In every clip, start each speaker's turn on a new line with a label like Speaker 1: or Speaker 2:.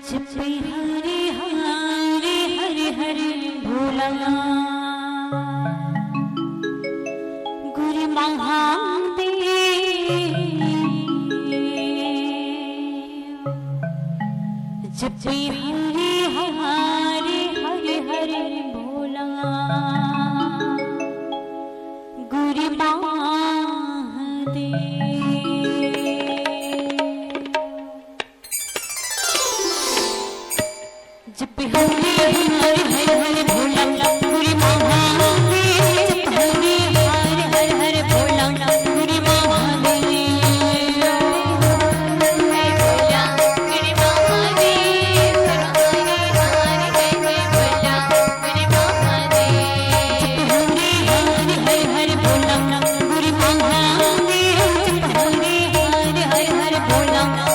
Speaker 1: जप हरे हरे हरे हरे भोला गुरु महादेव जप हरे हरे हरे हरे भोला गुरु महादेव जप हरे हरे हरे हरे भोला गुरु महादेव जप हरे हरे हरे हरे भोला गुरु महादेव हरे भोला गुरु महादेव हरे हरे हरे भोला गुरु महादेव जप हरे हरे हरे हरे भोला गुरु महादेव जप हरे हरे हरे हरे भोला गुरु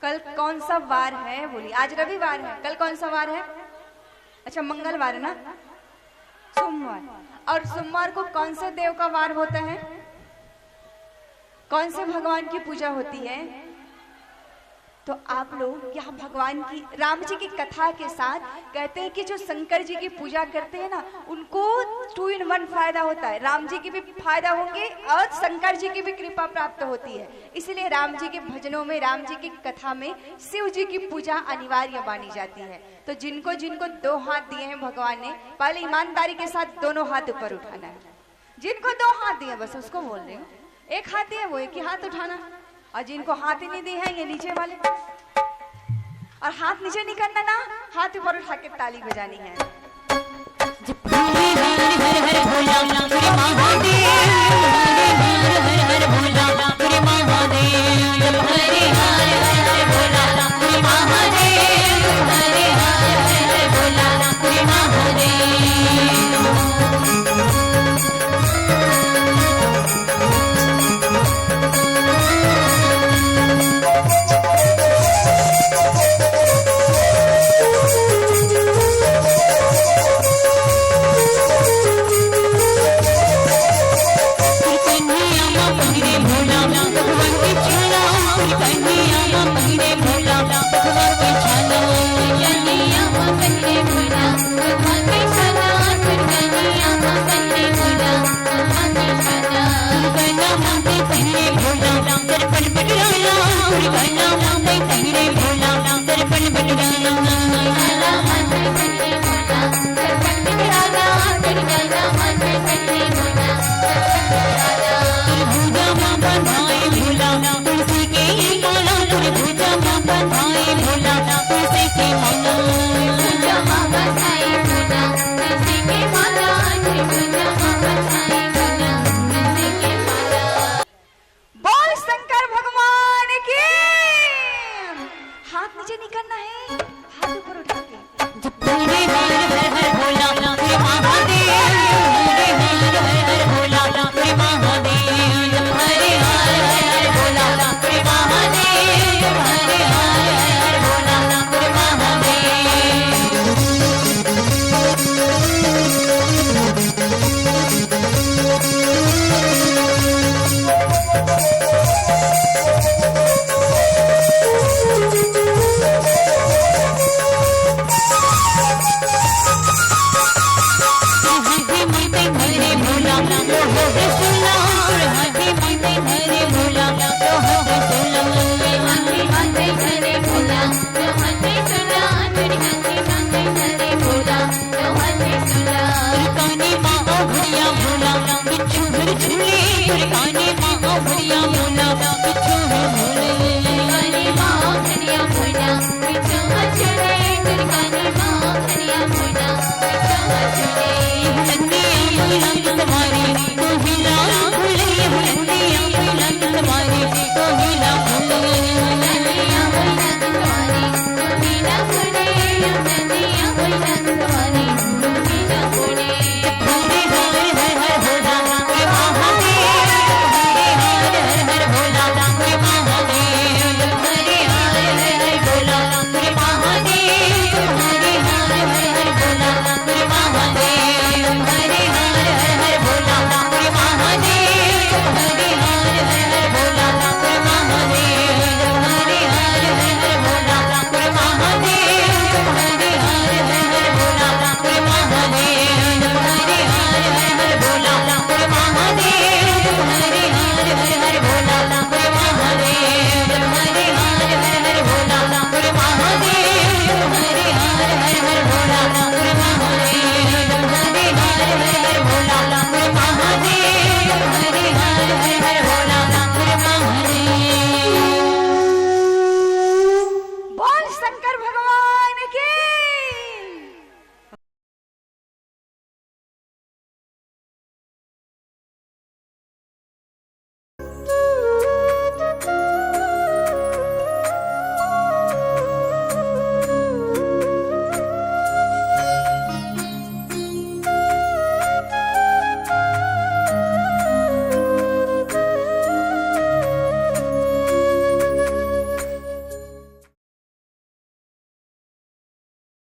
Speaker 2: कल कौन सा वार है? बोलिए। आज रविवार है, कल कौन सा वार है? अच्छा, मंगलवार है ना, सोमवार। और सोमवार को कौन से देव का वार होता है? कौन से भगवान की पूजा होती है? तो आप लोग यहाँ भगवान की, राम जी की कथा के साथ कहते हैं कि जो शंकर जी की पूजा करते हैं ना, उनको 2 in 1 फायदा होता है। राम जी की भी फायदा होंगे और शंकर जी की भी कृपा प्राप्त होती है। इसलिए राम जी के भजनों में, राम जी की कथा में शिव जी की पूजा अनिवार्य मानी जाती है। तो जिनको जिनको 2 हाथ दिए हैं भगवान ने, पहले ईमानदारी के साथ दोनों हाथ ऊपर उठाना है। जिनको 2 हाथ दिए, बस उसको बोल रही हूँ, 1 हाथ दिए वो 1 ही हाथ उठाना, और जिनको हाथ ही नहीं दिए हैं ये नीचे वाले, और हाथ नीचे नहीं करना ना, हाथ ऊपर उठा के ताली बजानी है। नीचे नहीं करना है, हाथ ऊपर उठा